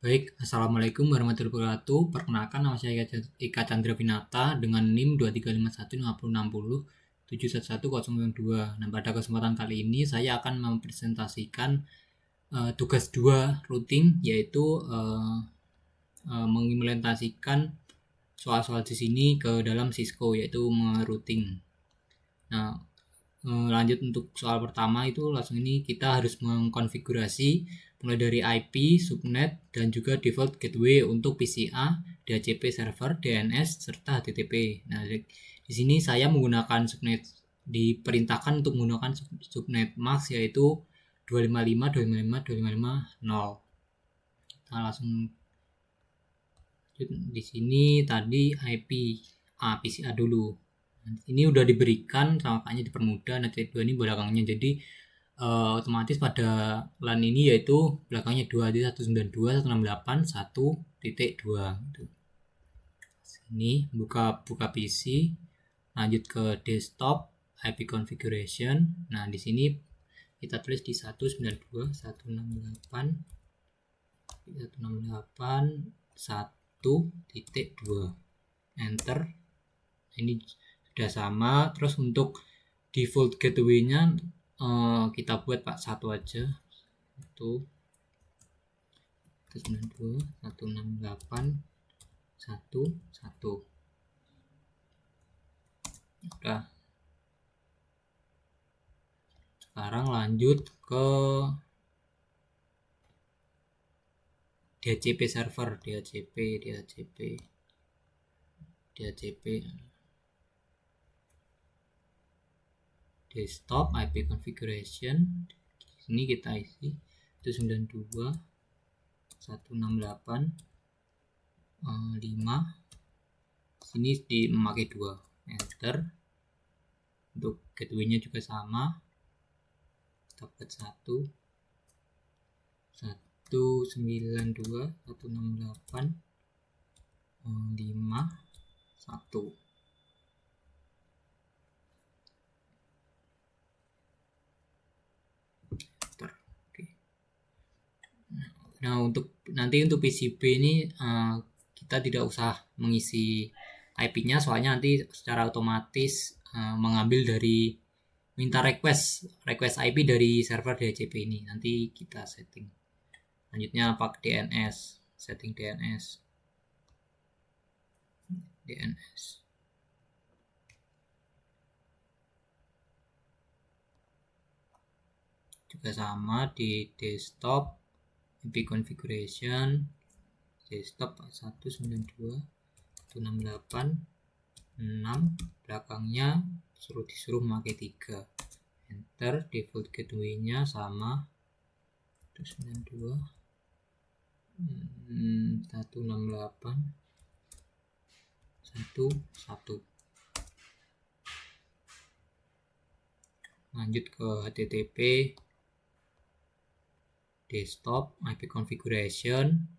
Baik, Assalamualaikum warahmatullahi wabarakatuh. Perkenalkan, nama saya Ika Chandra Pinata dengan NIM 23515060711102. Nah, pada kesempatan kali ini saya akan mempresentasikan tugas 2 routing, yaitu mengimplementasikan soal-soal di sini ke dalam Cisco, yaitu merouting. Nah, lanjut untuk soal pertama itu langsung ini kita harus mengkonfigurasi mulai dari IP, subnet, dan juga default gateway untuk PCA, DHCP server, DNS, serta HTTP. Nah, di sini saya menggunakan subnet, diperintahkan untuk menggunakan subnet max yaitu 255.255.255.0. Kita langsung di sini tadi IP PCA dulu. Ini udah diberikan, makanya dipermudah. Nanti dua ini belakangnya, jadi otomatis pada LAN ini yaitu belakangnya 2.192.168.1.2. Sini buka PC, lanjut ke desktop, IP configuration. Nah, di sini kita tulis di 192.168.1.2, enter. Ini sudah sama. Terus untuk default gateway-nya kita buat satu aja, itu 192.168.1.1. Udah. Sekarang lanjut ke DHCP server, DHCP desktop IP configuration. Ini kita isi 192.168.5. Sini memakai 2, enter. Untuk gateway-nya juga sama, kita buat 192.168.5.1. Nah, untuk PCB ini kita tidak usah mengisi IP-nya, soalnya nanti secara otomatis mengambil dari minta request IP dari server DHCP ini. Nanti kita setting. Lanjutnya pakai DNS, setting DNS. Juga sama di desktop, IP configuration, desktop 192.168.6, belakangnya disuruh memakai 3, enter. Default gateway-nya sama 192.168.1.1. Lanjut ke HTTP, desktop, IP configuration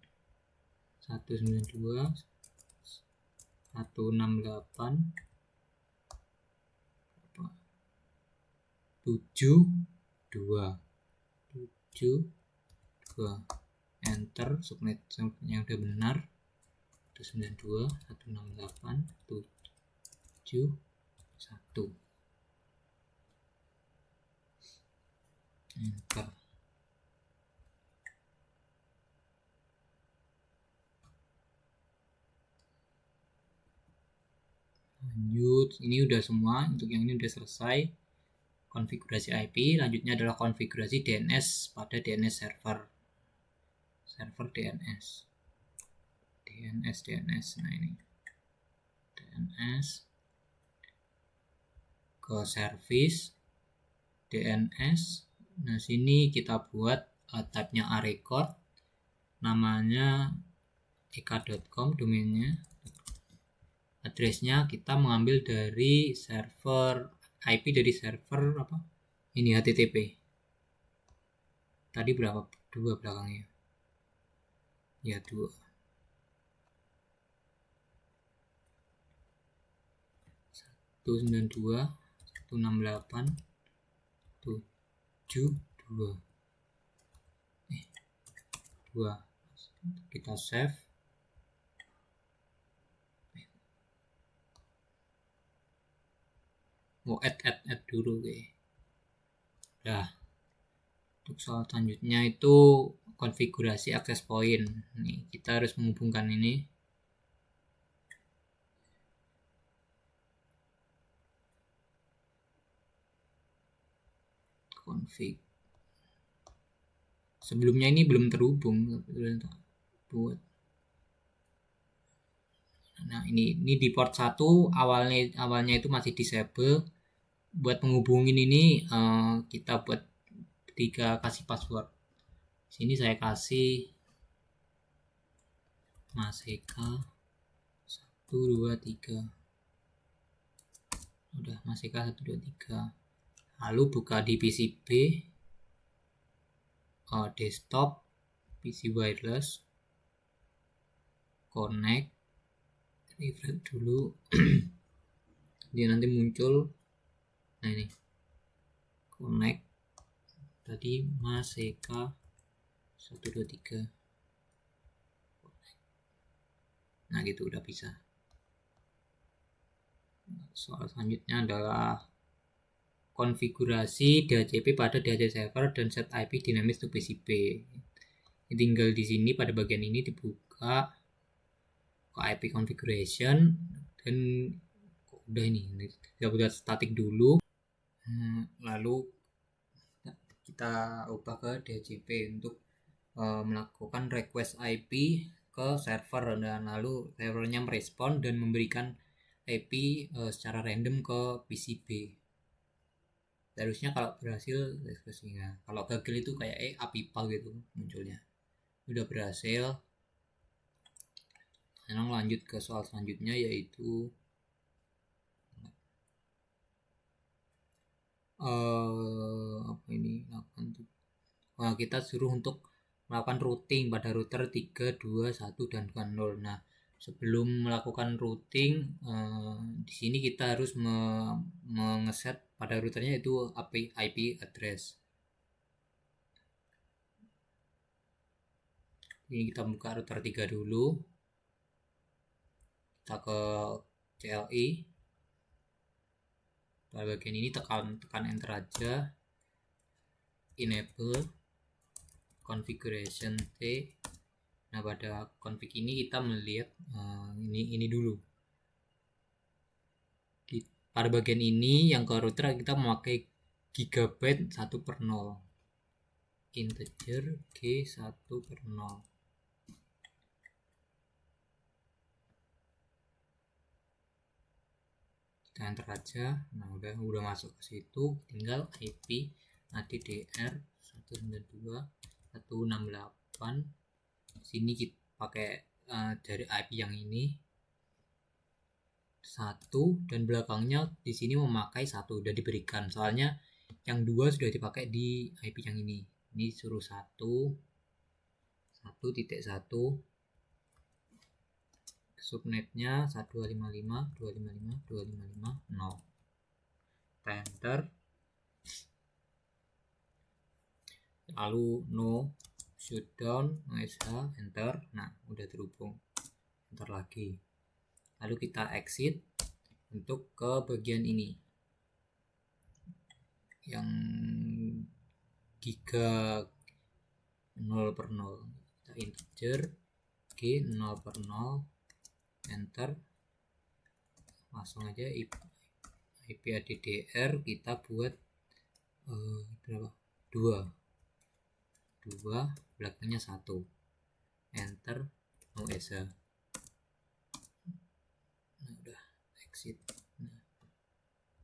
192.168.7.2, enter. Subnet yang udah benar 192.168.7.1, enter. Lanjut, ini udah semua. Untuk yang ini udah selesai konfigurasi IP. Lanjutnya adalah konfigurasi DNS pada DNS server DNS. Nah, ini DNS ke service DNS. Nah, sini kita buat type-nya arecord, namanya eka.com, domainnya. Addressnya kita mengambil dari server IP dari server apa? Ini HTTP. Tadi berapa? 2 belakangnya. Ya, 2. 192.168.7.2. 2. kita save. Mau add dulu guys. Nah, untuk soal selanjutnya itu konfigurasi access point. Nih, kita harus menghubungkan ini. Config. Sebelumnya ini belum terhubung. Buat. Nah, ini di port 1 awalnya itu masih disable. Buat menghubungin ini kita buat 3 kasih password. Sini saya kasih Maseka 1 2 3. Udah Maseka 1 2 3. Lalu buka di PCB, desktop, PC wireless, connect, refresh dulu. Dia nanti muncul. Nah ini connect tadi Maseka 1 2 3. Nah gitu udah bisa. Soal selanjutnya adalah konfigurasi DHCP pada DHCP server dan set IP dinamis to PCB. Tinggal di sini pada bagian ini dibuka ke IP configuration dan udah ini kita buat static dulu. Lalu kita ubah ke DHCP untuk melakukan request IP ke server dan lalu servernya merespon dan memberikan IP secara random ke PCB. Harusnya kalau berhasil ekspresinya, kalau gagal itu kayak apipal gitu munculnya. Udah berhasil. Sekarang lanjut ke soal selanjutnya yaitu apa ini kita suruh untuk melakukan routing pada router 3, 2, 1 dan 0. Nah, sebelum melakukan routing di sini kita harus mengeset pada routernya itu IP address. Ini kita buka router 3 dulu. Kita ke CLI. Pada bagian ini tekan enter aja. Enable configuration T. Nah, pada config ini kita melihat ini dulu. Pada bagian ini yang ke router kita memakai gigabyte 1/0. Integer G 1/0. Kita enter aja. Nah, udah masuk ke situ, tinggal IP ADDR 192.168. Sini kita pakai dari IP yang ini 1 dan belakangnya di sini memakai 1 udah diberikan. Soalnya yang 2 sudah dipakai di IP yang ini. Ini suruh 1.1 subnetnya 125.255.255.0. Enter. Lalu no shutdown, no sh, enter. Nah, udah terhubung. Enter lagi. Lalu kita exit untuk ke bagian ini yang giga 0/0. Kita integer G 0/0, enter. Langsung aja IP ADDR kita buat berapa? 2 belakangnya 1, enter, no esa. Nah, udah exit.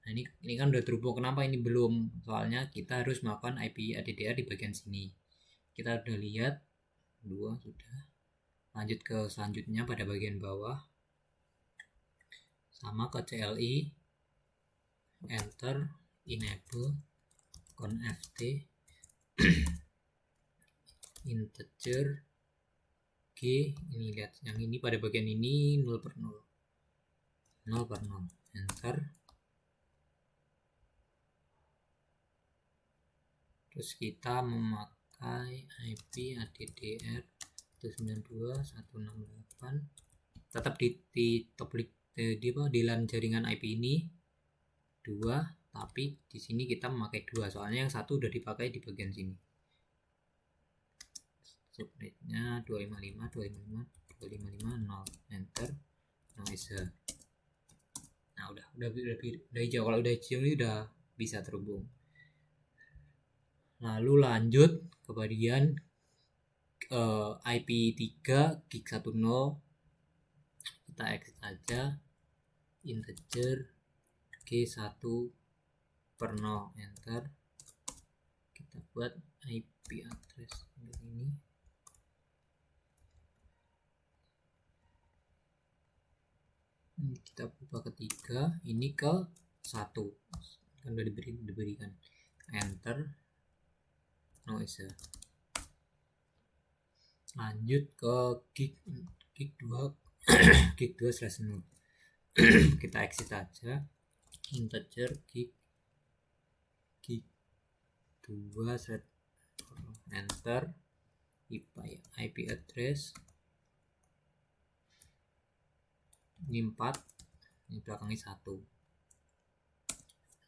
Nah, ini kan udah terhubung. Kenapa ini belum? Soalnya kita harus melakukan IP ADDR di bagian sini. Kita udah lihat 2 sudah. Lanjut ke selanjutnya pada bagian bawah. Sama ke CLI, enter, enable, conft, integer G. Ini lihat yang ini pada bagian ini 0/0, enter. Terus kita memakai IP ADDR 192.168 tetap di di LAN jaringan IP ini 2, tapi di sini kita memakai 2 soalnya yang satu udah dipakai di bagian sini. Subnetnya 255.255.255.0 enter, noise. Nah udah hijau. Kalau udah hijau ini udah bisa terhubung. Lalu lanjut ke bagian IP 3 gig 10, kita exit aja integer G1 per 0 enter, kita buat IP address untuk ini. Kita ubah ke 3, ini ke 1 kan udah diberikan enter, noise. Lanjut ke gig 2 gig 2/0 kita exit aja integer gig 2 enter, IP address ini 4, ini belakangnya 1,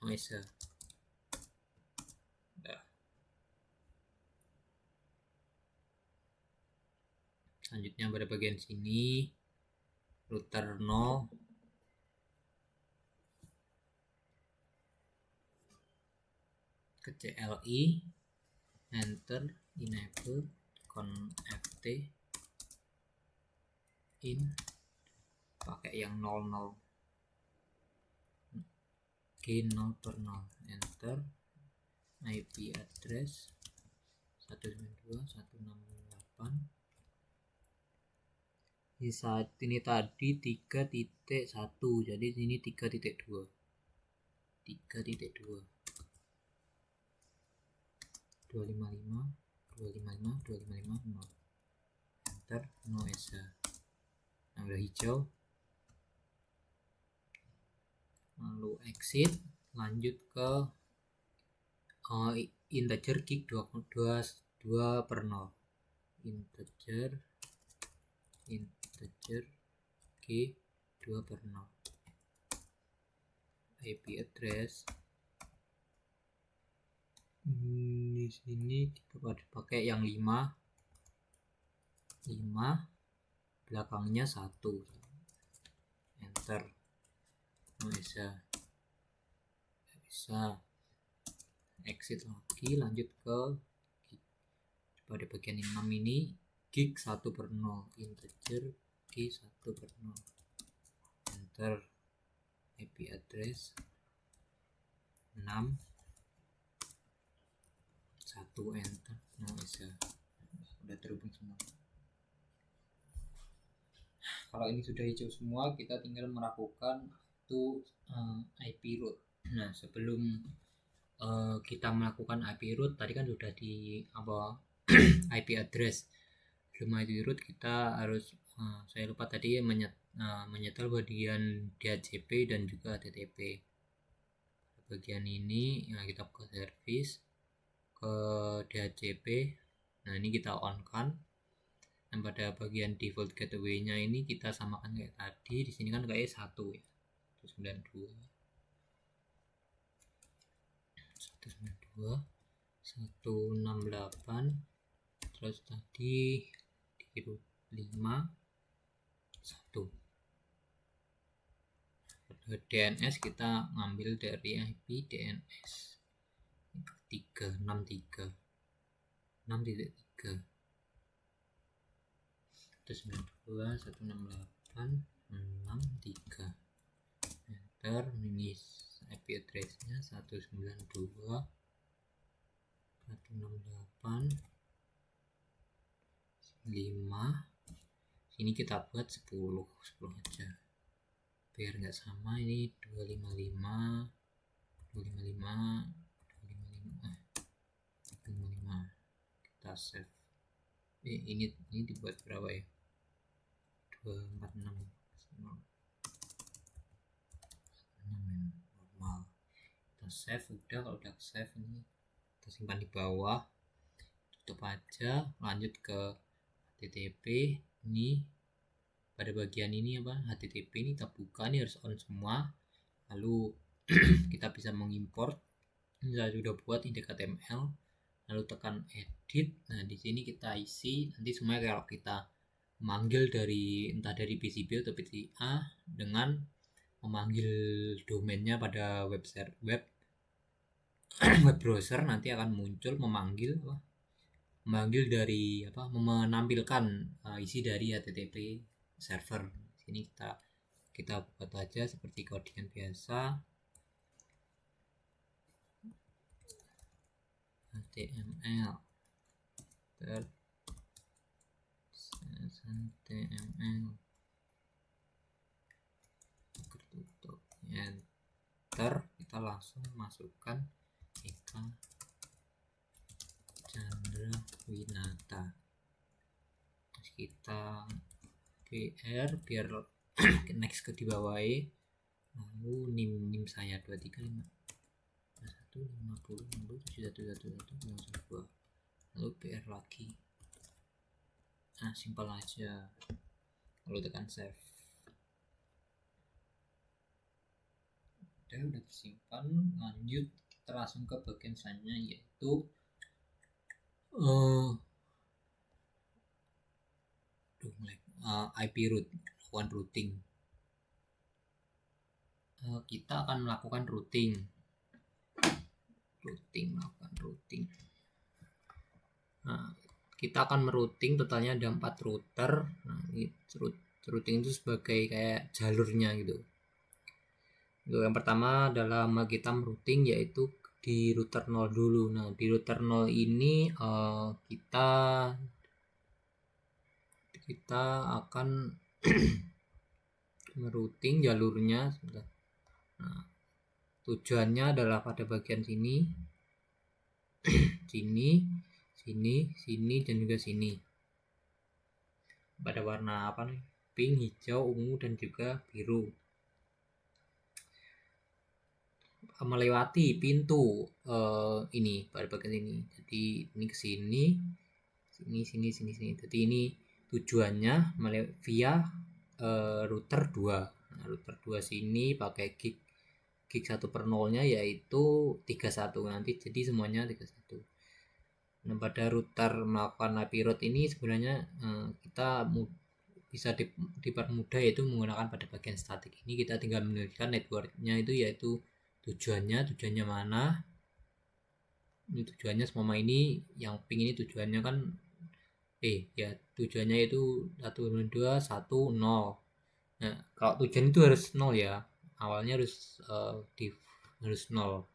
noise. Selanjutnya pada bagian sini router 0 ke CLI enter, enable conft in pakai yang 00 G0 per 0 enter, IP address 192.168. Di saat ini tadi 3.1, jadi ini 3.2 255 0 enter, noise. Nah udah hijau, lalu exit, lanjut ke integer gig 2 per 0 integer G 2 per 0 IP address di sini kita pakai yang 5 belakangnya 1 enter, bisa exit lagi, lanjut ke pada bagian 6 ini gig 1 per 0 integer G 1 per 0 enter, IP address 6 1 enter, bisa udah terhubung semua. Kalau ini sudah hijau semua, kita tinggal melakukan IP root. Nah sebelum kita melakukan IP root tadi kan sudah di IP address. Sebelum IP root kita harus saya lupa tadi menyetel bagian DHCP dan juga HTTP. Bagian ini kita buka service ke DHCP. Nah ini kita on kan. Dan pada bagian default gateway-nya ini kita samakan kayak tadi. Di sini kan kayak 1 ya. 192 168, terus tadi di root 5 1. DNS kita ngambil dari IP DNS 363 6.3 192.168.6.3 enter, ini IP address-nya 192.168.5. Sini kita buat 10 aja biar nggak sama. Ini 255 kita save. Ini dibuat berapa ya, 246 normal. Kita save. Udah, kalau udah save ini kita simpan di bawah, tutup aja, lanjut ke HTTP ini pada bagian ini apa, HTTP ini kita buka, ini harus on semua. Lalu kita bisa mengimport. Ini saya sudah buat index HTML, lalu tekan edit. Nah di sini kita isi nanti semuanya kalau kita memanggil dari entah dari PCB atau PCA dengan memanggil domainnya pada web browser, nanti akan muncul memanggil dari apa, menampilkan isi dari HTTP server. Sini kita buat aja seperti codingan biasa, HTML tertutup, enter. Kita langsung masukkan Eka Chandra Winata, terus kita PR biar next ke di bawah, lalu nim saya 2355150607111 lalu PR lagi. Nah simpel aja, lalu tekan save. Udah tersimpan. Lanjut kita langsung ke bagian selanjutnya, yaitu IP route, lakukan routing. Kita akan melakukan routing. Nah, kita akan merouting, totalnya ada 4 router. Nah, ini routing itu sebagai kayak jalurnya gitu. Yang pertama adalah kita merouting yaitu di router 0 dulu. Nah, di router 0 ini kita akan merouting jalurnya. Nah, tujuannya adalah pada bagian sini, sini dan juga sini. Pada warna apa nih? Pink, hijau, ungu dan juga biru. Melewati pintu ini pada bagian ini. Jadi ini ke sini, sini. Jadi ini tujuannya via router 2. Nah, router 2 sini pakai gig 1/0 nya yaitu 31 nanti, jadi semuanya 31. Nah, pada router melakukan IP route ini sebenarnya kita bisa dipermudah, yaitu menggunakan pada bagian statik ini. Kita tinggal menuliskan networknya itu, yaitu tujuannya mana. Ini tujuannya semua ini, yang ping ini tujuannya kan tujuannya itu 102.1.0. Nah kalau tujuan itu harus 0 ya, awalnya harus 0,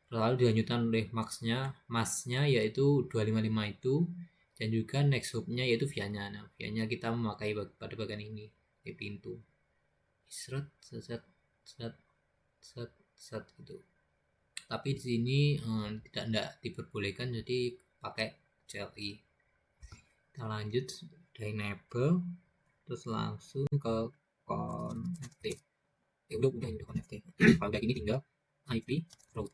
lalu dilanjutkan oleh masnya yaitu 255 itu, dan juga next hopnya yaitu via-nya. Nah via-nya kita memakai pada bagian ini di pintu set gitu. Tapi di sini tidak diperbolehkan, jadi pakai CLI. Kita lanjut dari enable, terus langsung ke connected. Udah connected. Kalau udah gini tinggal IP route.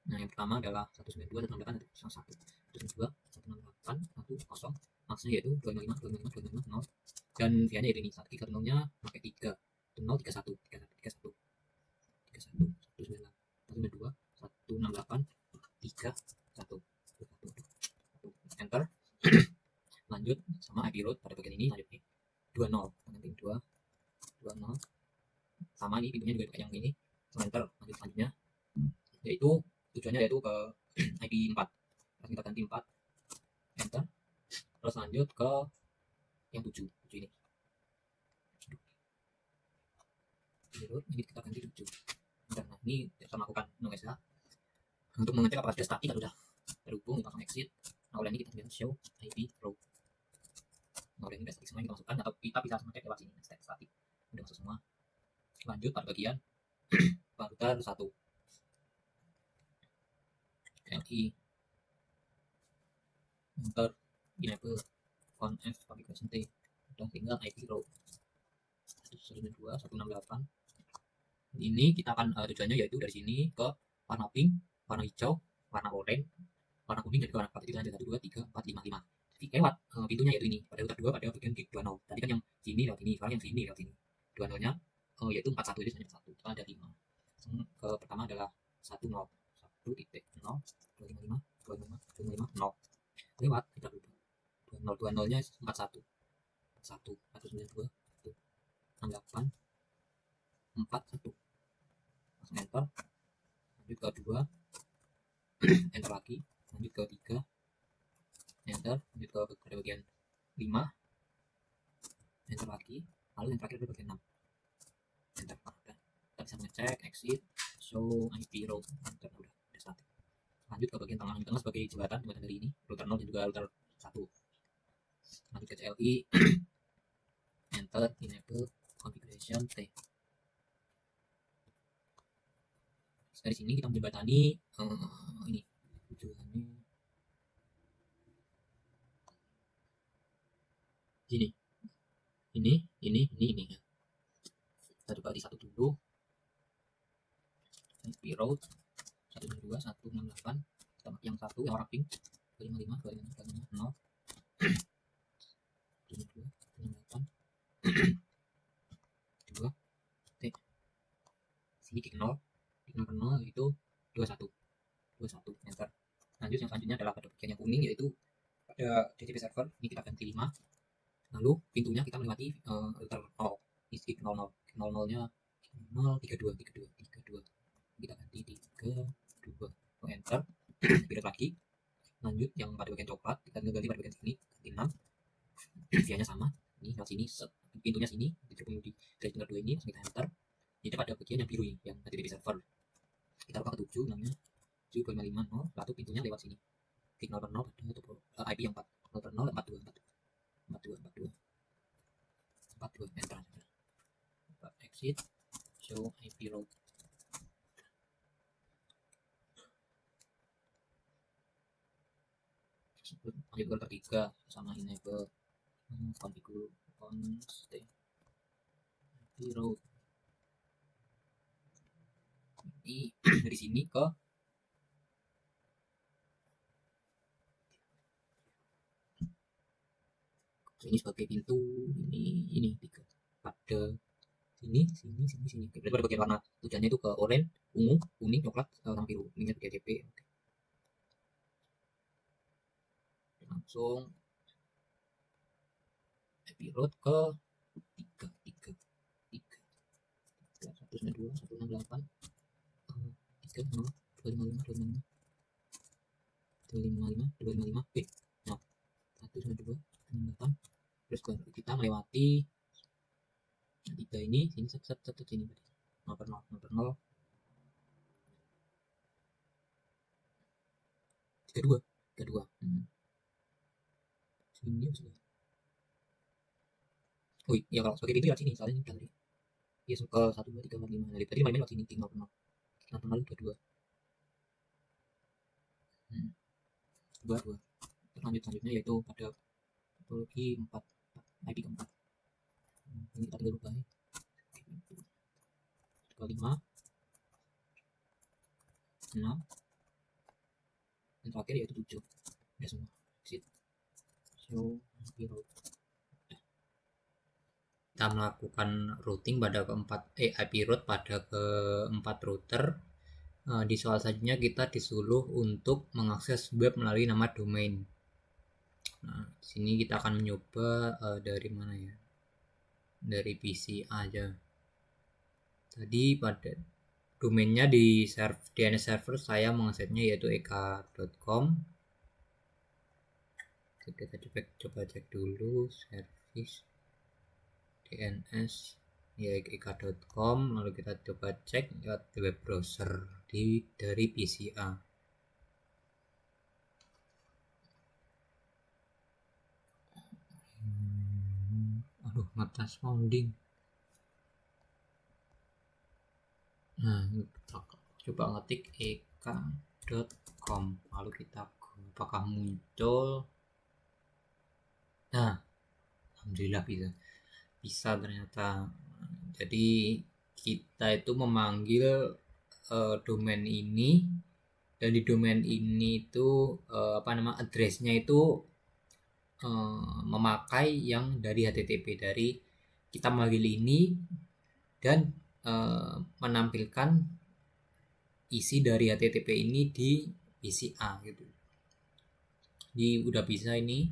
Nah yang pertama adalah 192.168.1.1.168.1.0, maksudnya yaitu 255.255.255.0, dan via-nya ini 1 nya pakai 3 031 enter. Lanjut sama IP route pada bagian ini, lanjut nih 20 sama ini pintunya juga kayak yang ini, enter. Lanjut selanjutnya yaitu tujuannya yaitu ke IP 4, terus kita ganti 4, enter. Terus lanjut ke yang 7 ini, ini kita ganti 7. Nah ini kita melakukan noise ya, untuk mengecek apakah sudah statik atau sudah terhubung. Kita akan exit. Nah udah ini kita bisa show IP route. Nah udah ini udah statik semua, kita masukkan, atau kita bisa mengecek lewat sini statik udah masuk semua. Lanjut pada bagian router 1 LI, enter, enable conf configuration T. Udah tinggal IP route 192.168. Ini kita akan tujuannya yaitu dari sini ke warna pink, warna hijau, warna oranye, warna kuning, dan juga warna 4. Itu lanjut 1, 2, 3, 4, 5. lewat pintunya yaitu ini pada router 2 pada bagian gig 20. Tadi kan yang sini lewat ini, sekarang yang sini lewat sini. 20-nya yaitu 41, jadi hanya 1. Kita ada 5. Ke pertama adalah 10 1.0 255 255 0. Lewat kita ubah 20 nya 41 1 192 68 41. Langsung enter, lanjut ke 2, enter lagi, lanjut ke 3, enter, lanjut ke pada bagian 5, enter lagi, lalu yang terakhir pada bagian 6, enter. Kita bisa mengecek exit show IP route, enter, udah static. Lanjut ke bagian tengah, tengah sebagai jembatan dari ini router 0 dan juga router 1. Lanjut ke CLI, enter, enable configuration T. Dari sini kita menjembatani ini tujuannya ini ya. Kita coba di 1 dulu, IP route 122 168, kita yang 1 yang warna pink 255 255 0 72 68 2 T. Sini klik 0 itu 21 enter. Lanjut yang selanjutnya adalah pada bagian yang kuning, yaitu pada DTP server ini kita ganti 5. Lalu pintunya kita melewati router 0, isi 00 nya 032 kita ganti 32 enter. Pilih lagi. Lanjut yang pada bagian coklat kita ganti pada bagian sini, ganti 6. Via-nya sama, ini lewat sini, pintunya sini diterhubung di router 2 ini, kita enter. Jadi pada bagian yang biru ini yang DTP server kita buka ke 7, namanya 7.55 0, lalu pintunya lewat sini, klik 0 pada IP yang 4 0 42 enter. Exit show IP route. Lanjut ke ketiga sama enable configure stay IP route. Ini dari sini ke ini sebagai pintu, ini 3 pada sini. Berarti pada bagian warna tujuannya itu ke oranye, ungu, kuning, coklat, sama biru. Ini sebagai DP. Oke. Langsung IP route ke 3 192 168 3 0 255 255 B. Nah, 192 8. Terus kita melewati 3 ini, sini satu sini berarti 0 32 sini sudah. Oh iya, kalau sebagai pintu lewat sini, soalnya ini tadi ya ke 1 2 3 4 5. Nah, tadi main lewat sini 0 22 2. Selanjutnya yaitu pada topologi 4 IP keempat. Ini kita tinggal ubah ya. Ke 5 6 dan terakhir yaitu 7. Ya semua. Exit show IP route. Kita melakukan routing pada IP route pada keempat router. Di soal selanjutnya kita disuruh untuk mengakses web melalui nama domain. Nah, di sini kita akan mencoba dari mana ya? Dari PC aja. Tadi pada domainnya di DNS server saya mengaksesnya yaitu eka.com. Kita coba cek dulu service DNS ya eka.com, lalu kita coba cek lewat web browser dari PCA. Aduh, ngetes founding. Nah, coba ngetik eka.com, lalu kita apakah muncul. Nah, alhamdulillah bisa ternyata. Jadi kita itu memanggil domain ini, dan di domain ini itu addressnya itu memakai yang dari HTTP, dari kita memanggil ini dan menampilkan isi dari HTTP ini di PC A gitu. Jadi udah bisa ini,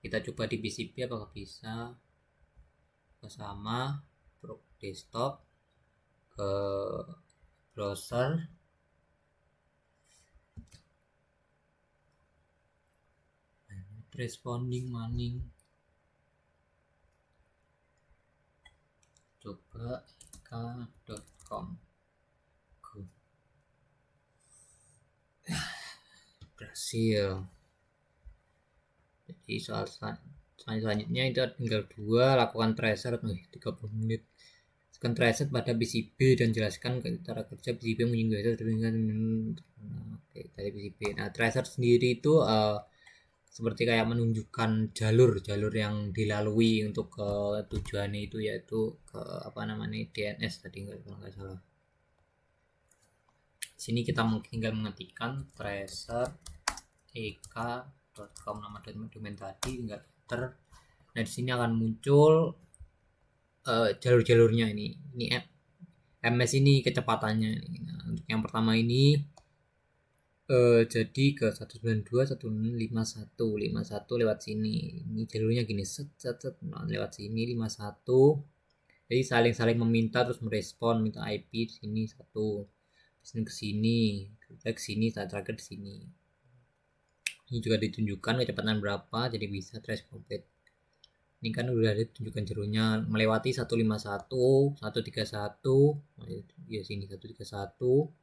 kita coba di PC B apakah bisa. Sama desktop, ke browser, responding maning, coba ika.com, berhasil. Jadi soal selanjutnya itu tinggal 2, lakukan tracer 30 menit. Lakukan tracer pada PCB dan jelaskan cara kerja PCB menyinggung dari PCB. Nah, tracer sendiri itu seperti kayak menunjukkan jalur yang dilalui untuk ke tujuannya itu, yaitu ke DNS tadi kalau nggak salah. Sini kita tinggal mengetikkan tracer ek.com, nama domain tadi, tinggal enter. Nah, di sini akan muncul jalur-jalurnya ini MS ini kecepatannya. Nah, untuk yang pertama ini jadi ke 192.151 lewat sini. Ini jalurnya gini, lewat sini 51. Jadi saling meminta terus merespon, minta IP di sini 1, ke sini, terakhir di sini. Ini juga ditunjukkan kecepatan berapa, jadi bisa trace complete. Ini kan udah ditunjukkan jalurnya melewati 151, 131, ya sini 131.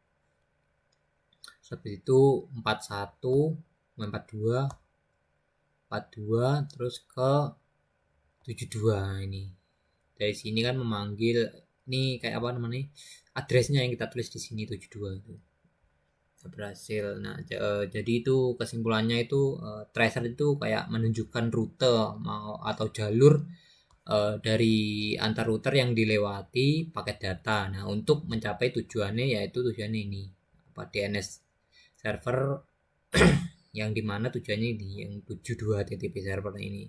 Habis itu 41, 42, 42, terus ke 72 ini. Dari sini kan memanggil ini kayak adresnya yang kita tulis di sini 72 itu. Berhasil. Nah, jadi itu kesimpulannya itu tracer itu kayak menunjukkan rute atau jalur dari antar router yang dilewati paket data. Nah, untuk mencapai tujuannya, yaitu tujuannya ini DNS server yang dimana tujuannya ini yang 72 TCP server ini.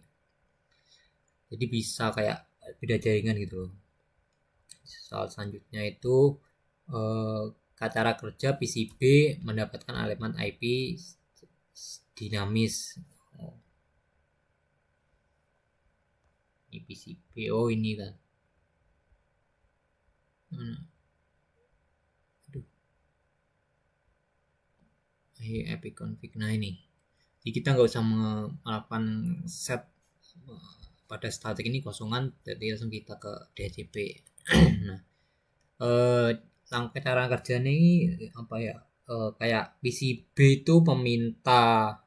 Jadi bisa kayak beda jaringan gitu loh. Soal selanjutnya itu cara kerja PCB mendapatkan elemen IP dinamis. Ini PCB, ini kan. Epic config. Nah, ini. Jadi kita nggak usah melakukan set pada static ini kosongan, jadi langsung kita ke DHCP. Nah, langkah cara kerjanya ini apa ya? Kayak PCB itu meminta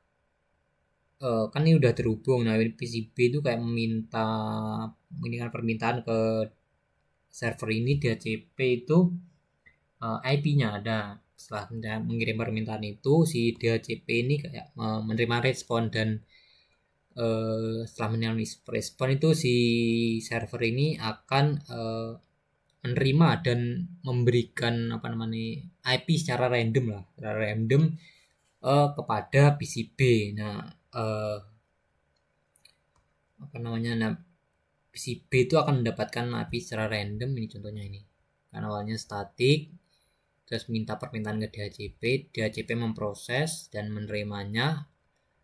kan ini udah terhubung. Nah, PCB itu kayak meminta permintaan ke server ini DHCP itu IP-nya ada. Setelah mengirim permintaan itu, si DHCP ini kayak menerima respon, dan setelah menerima respon itu si server ini akan menerima dan memberikan IP secara random kepada PCB. Nah, PCB itu akan mendapatkan IP secara random. Ini contohnya ini. Kan awalnya statik, terus minta permintaan ke DHCP memproses dan menerimanya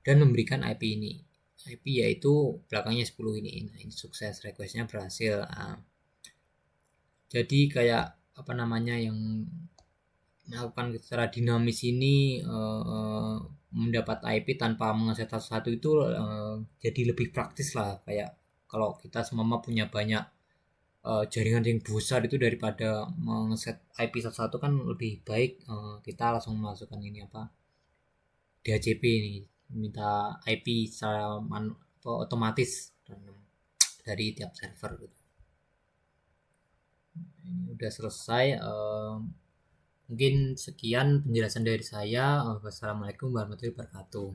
dan memberikan IP ini. IP yaitu belakangnya 10 ini. Nah, ini sukses, requestnya berhasil. Nah, jadi kayak yang melakukan secara dinamis ini mendapat IP tanpa mengeset satu-satu itu jadi lebih praktis lah. Kayak kalau kita semua punya banyak jaringan yang besar itu, daripada mengeset IP satu-satu kan lebih baik kita langsung masukkan ini DHCP ini, minta IP secara otomatis dari tiap server gitu. Ini udah selesai. Mungkin sekian penjelasan dari saya. Wassalamualaikum warahmatullahi wabarakatuh.